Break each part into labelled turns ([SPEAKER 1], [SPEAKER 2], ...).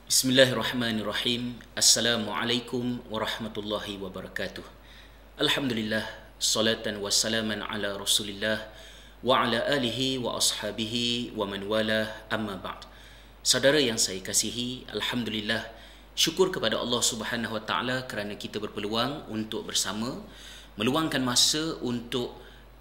[SPEAKER 1] Bismillahirrahmanirrahim. Assalamualaikum warahmatullahi wabarakatuh. Alhamdulillah, salatan wassalaman ala Rasulillah wa ala alihi wa ashabihi wa man walah, amma ba'd. Saudara yang saya kasihi, alhamdulillah, syukur kepada Allah Subhanahu wa taala kerana kita berpeluang untuk bersama meluangkan masa untuk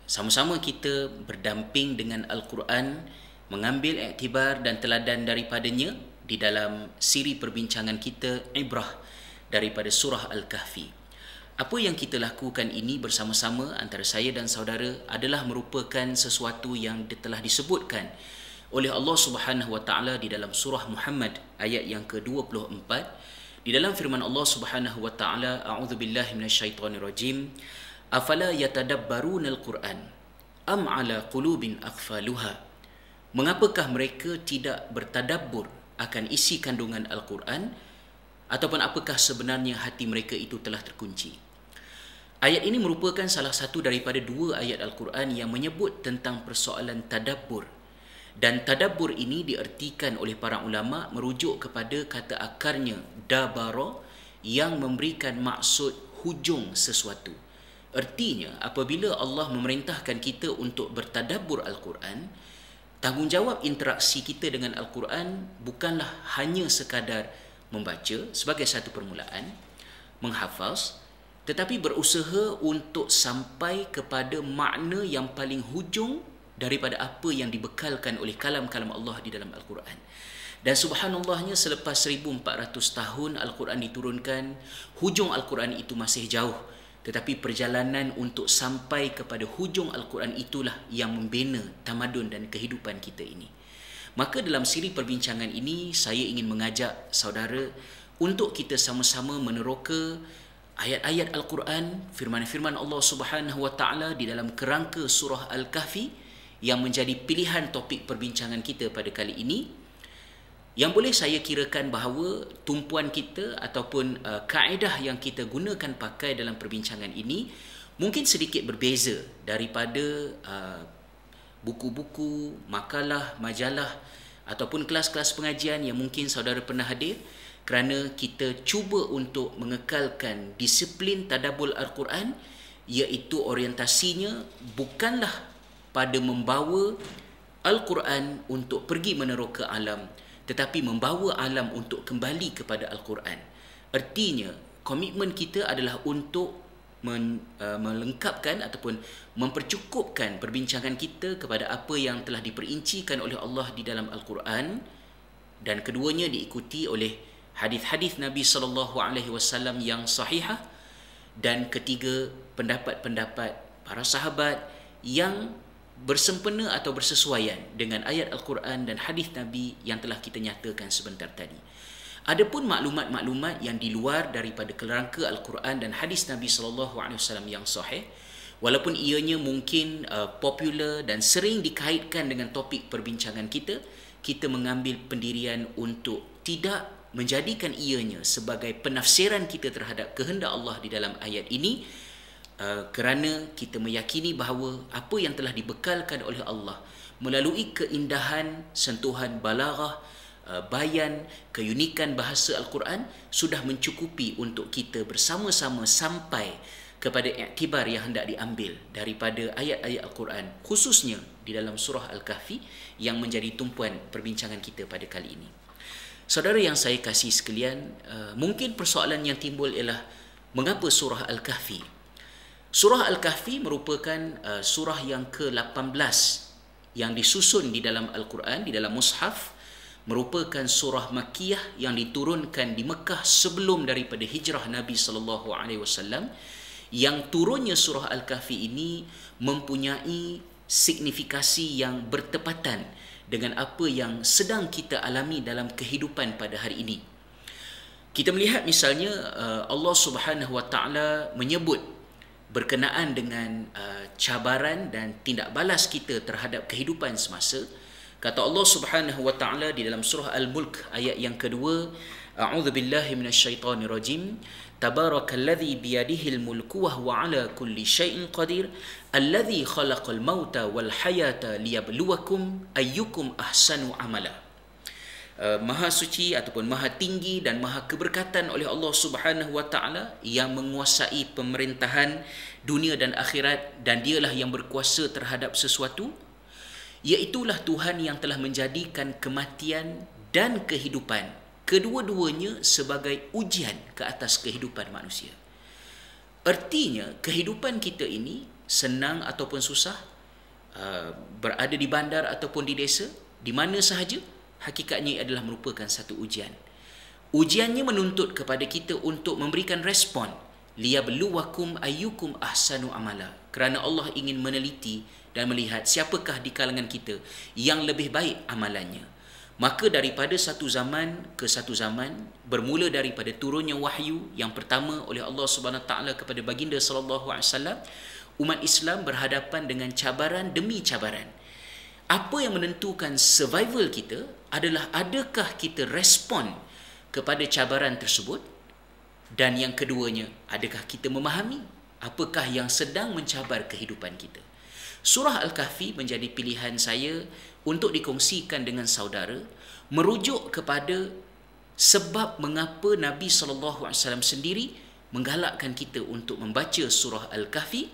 [SPEAKER 1] sama-sama kita berdamping dengan Al-Quran, mengambil iktibar dan teladan daripadanya di dalam siri perbincangan kita Ibrah daripada surah Al-Kahfi. Apa yang kita lakukan ini bersama-sama antara saya dan saudara adalah merupakan sesuatu yang telah disebutkan oleh Allah Subhanahu wa taala di dalam surah Muhammad ayat yang ke-24. Di dalam firman Allah Subhanahu wa taala, a'udzubillahi minasyaitonirrajim, afala yatadabbarunal Qur'an am ala qulubin aqfaluha. Mengapakah mereka tidak bertadabbur akan isi kandungan Al-Quran, ataupun apakah sebenarnya hati mereka itu telah terkunci. Ayat ini merupakan salah satu daripada dua ayat Al-Quran yang menyebut tentang persoalan tadabbur. Dan tadabbur ini diertikan oleh para ulama merujuk kepada kata akarnya dabara, yang memberikan maksud hujung sesuatu. Ertinya, apabila Allah memerintahkan kita untuk bertadabbur Al-Quran, tanggungjawab interaksi kita dengan Al-Quran bukanlah hanya sekadar membaca sebagai satu permulaan, menghafaz, tetapi berusaha untuk sampai kepada makna yang paling hujung daripada apa yang dibekalkan oleh kalam-kalam Allah di dalam Al-Quran. Dan subhanallahnya, selepas 1400 tahun Al-Quran diturunkan, hujung Al-Quran itu masih jauh. Tetapi perjalanan untuk sampai kepada hujung Al-Quran itulah yang membina tamadun dan kehidupan kita ini. Maka dalam siri perbincangan ini, saya ingin mengajak saudara untuk kita sama-sama meneroka ayat-ayat Al-Quran, firman-firman Allah Subhanahu wa taala di dalam kerangka surah Al-Kahfi yang menjadi pilihan topik perbincangan kita pada kali ini. Yang boleh saya kirakan bahawa tumpuan kita ataupun kaedah yang kita gunakan pakai dalam perbincangan ini mungkin sedikit berbeza daripada buku-buku, makalah, majalah ataupun kelas-kelas pengajian yang mungkin saudara pernah hadir, kerana kita cuba untuk mengekalkan disiplin tadabbur Al-Quran, iaitu orientasinya bukanlah pada membawa Al-Quran untuk pergi meneroka alam, tetapi membawa alam untuk kembali kepada Al-Quran. Artinya, komitmen kita adalah untuk melengkapkan ataupun mempercukupkan perbincangan kita kepada apa yang telah diperincikan oleh Allah di dalam Al-Quran, dan keduanya diikuti oleh hadis-hadis Nabi SAW yang sahihah, dan ketiga, pendapat-pendapat para sahabat yang bersempena atau bersesuaian dengan ayat Al-Quran dan hadis Nabi yang telah kita nyatakan sebentar tadi. Adapun maklumat-maklumat yang di luar daripada kerangka Al-Quran dan hadis Nabi SAW yang sahih, walaupun ianya mungkin popular dan sering dikaitkan dengan topik perbincangan kita, kita mengambil pendirian untuk tidak menjadikan ianya sebagai penafsiran kita terhadap kehendak Allah di dalam ayat ini, kerana kita meyakini bahawa apa yang telah dibekalkan oleh Allah melalui keindahan, sentuhan balaghah, bayan, keunikan bahasa Al-Quran sudah mencukupi untuk kita bersama-sama sampai kepada iktibar yang hendak diambil daripada ayat-ayat Al-Quran, khususnya di dalam surah Al-Kahfi yang menjadi tumpuan perbincangan kita pada kali ini. Saudara yang saya kasih sekalian, mungkin persoalan yang timbul ialah mengapa surah Al-Kahfi? Surah Al-Kahfi merupakan surah yang ke-18 yang disusun di dalam Al-Quran, di dalam Mushaf, merupakan surah Makkiyah yang diturunkan di Mekah sebelum daripada hijrah Nabi SAW. Yang turunnya surah Al-Kahfi ini mempunyai signifikasi yang bertepatan dengan apa yang sedang kita alami dalam kehidupan pada hari ini. Kita melihat misalnya Allah Subhanahu wa taala menyebut berkenaan dengan cabaran dan tindak balas kita terhadap kehidupan semasa. Kata Allah Subhanahu wa taala di dalam surah Al-Mulk ayat yang kedua, a'udzubillahi minasyaitonirrajim, tabarakalladzi biyadihil mulku wa huwa ala kulli syai'in qadir, alladzi khalaqal mauta wal hayata liyabluwakum ayyukum ahsanu amala. maha suci ataupun maha tinggi dan maha keberkatan oleh Allah Subhanahu wa taala yang menguasai pemerintahan dunia dan akhirat, dan dialah yang berkuasa terhadap sesuatu, iaitulah Tuhan yang telah menjadikan kematian dan kehidupan kedua-duanya sebagai ujian ke atas kehidupan manusia. Artinya kehidupan kita ini senang ataupun susah, berada di bandar ataupun di desa, di mana sahaja, hakikatnya adalah merupakan satu ujian. Ujiannya menuntut kepada kita untuk memberikan respon, liyabluwakum ayyukum ahsanu amala, kerana Allah ingin meneliti dan melihat siapakah di kalangan kita yang lebih baik amalannya. Maka daripada satu zaman ke satu zaman, bermula daripada turunnya wahyu yang pertama oleh Allah Subhanahu Wa Taala kepada baginda sallallahu alaihi wasallam, umat Islam berhadapan dengan cabaran demi cabaran. Apa yang menentukan survival kita adalah adakah kita respon kepada cabaran tersebut, dan yang keduanya, adakah kita memahami apakah yang sedang mencabar kehidupan kita. Surah Al-Kahfi menjadi pilihan saya untuk dikongsikan dengan saudara, merujuk kepada sebab mengapa Nabi SAW sendiri menggalakkan kita untuk membaca surah Al-Kahfi.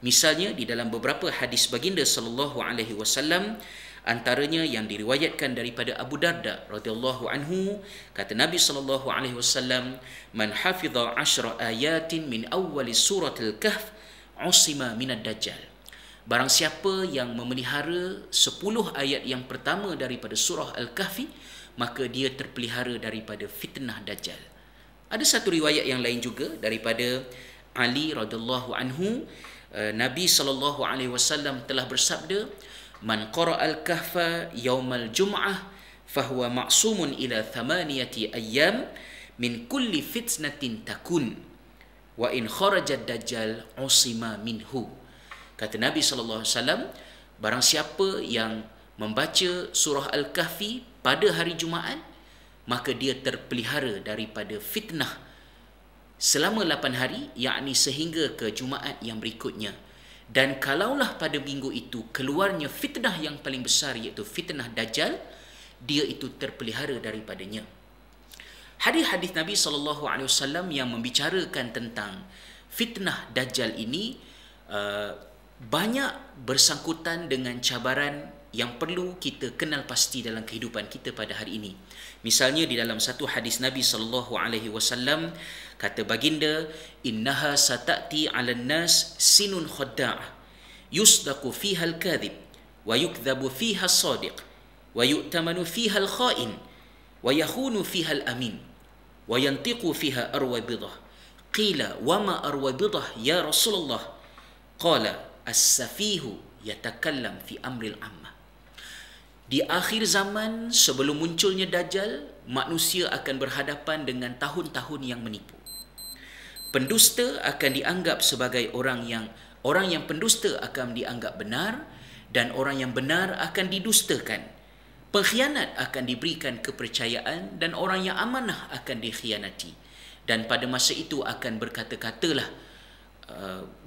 [SPEAKER 1] Misalnya di dalam beberapa hadis baginda sallallahu alaihi wasallam, antaranya yang diriwayatkan daripada Abu Darda radhiyallahu anhu, kata Nabi sallallahu alaihi wasallam, man hafidha 10 ayatin min awwal suratil kahf usima minad dajjal. Barang siapa yang memelihara 10 ayat yang pertama daripada surah Al-Kahfi, maka dia terpelihara daripada fitnah dajjal. Ada satu riwayat yang lain juga daripada Ali radhiyallahu anhu, Nabi sallallahu alaihi wasallam telah bersabda, man qara'al kahfa yaumal jum'ah fahuwa ma'sumun ila 8 ayyam min kulli fitnatin takun wa in kharaja dajjal usima minhu. Kata Nabi sallallahu alaihi wasallam, barang siapa yang membaca surah Al-Kahfi pada hari Jumaat, maka dia terpelihara daripada fitnah selama 8 hari, yakni sehingga ke Jumaat yang berikutnya. Dan kalaulah pada minggu itu keluarnya fitnah yang paling besar, iaitu fitnah Dajjal, dia itu terpelihara daripadanya. Hadis-hadis Nabi SAW yang membicarakan tentang fitnah Dajjal ini banyak bersangkutan dengan cabaran yang perlu kita kenal pasti dalam kehidupan kita pada hari ini. Misalnya di dalam satu hadis Nabi SAW, kata baginda, innaha satati 'alan nas sinun khadda'ah yusdaqu fiha al-kadhib wa yukdhabu fiha as-sadiq wa yu'tamanu fiha al-kha'in wa yakhunu fiha al-amin wa yantiqu fiha arwabidah. Qila wa ma arwabidah ya Rasulullah? Qala as-safihu yatakallam fi amril ammah. Di akhir zaman sebelum munculnya Dajjal, manusia akan berhadapan dengan tahun-tahun yang menipu. Pendusta akan dianggap sebagai orang yang pendusta akan dianggap benar, dan orang yang benar akan didustakan. Pengkhianat akan diberikan kepercayaan, dan orang yang amanah akan dikhianati. Dan pada masa itu akan berkata-katalah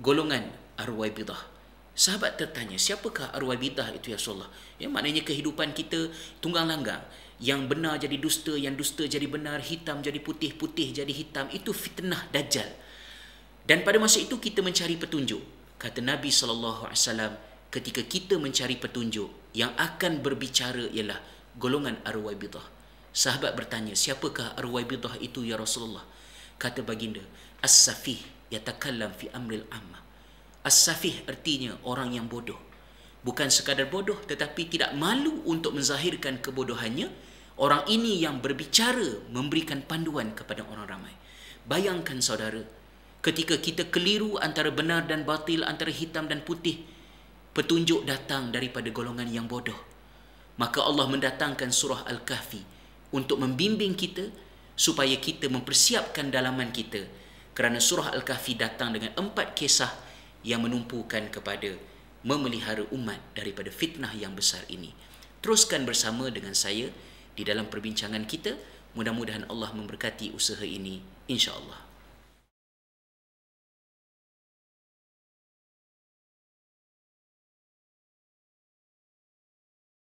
[SPEAKER 1] golongan Arwaibidah. Sahabat tertanya, siapakah Arwaibidah itu ya Rasulullah? Ya, maknanya kehidupan kita tunggang langgang. Yang benar jadi dusta, yang dusta jadi benar, hitam jadi putih, putih jadi hitam. Itu fitnah Dajjal. Dan pada masa itu kita mencari petunjuk. Kata Nabi SAW, ketika kita mencari petunjuk, yang akan berbicara ialah golongan Arwaibidah. Sahabat bertanya, siapakah Arwaibidah itu ya Rasulullah? Kata baginda, as-safih yatakallam fi amril ammah. As-safih artinya orang yang bodoh. Bukan sekadar bodoh, tetapi tidak malu untuk menzahirkan kebodohannya. Orang ini yang berbicara, memberikan panduan kepada orang ramai. Bayangkan saudara, ketika kita keliru antara benar dan batil, antara hitam dan putih, petunjuk datang daripada golongan yang bodoh. Maka Allah mendatangkan surah Al-Kahfi untuk membimbing kita supaya kita mempersiapkan dalaman kita. Kerana surah Al-Kahfi datang dengan 4 kisah yang menumpukan kepada memelihara umat daripada fitnah yang besar ini. Teruskan bersama dengan saya di dalam perbincangan kita. Mudah-mudahan Allah memberkati usaha ini, insya-Allah.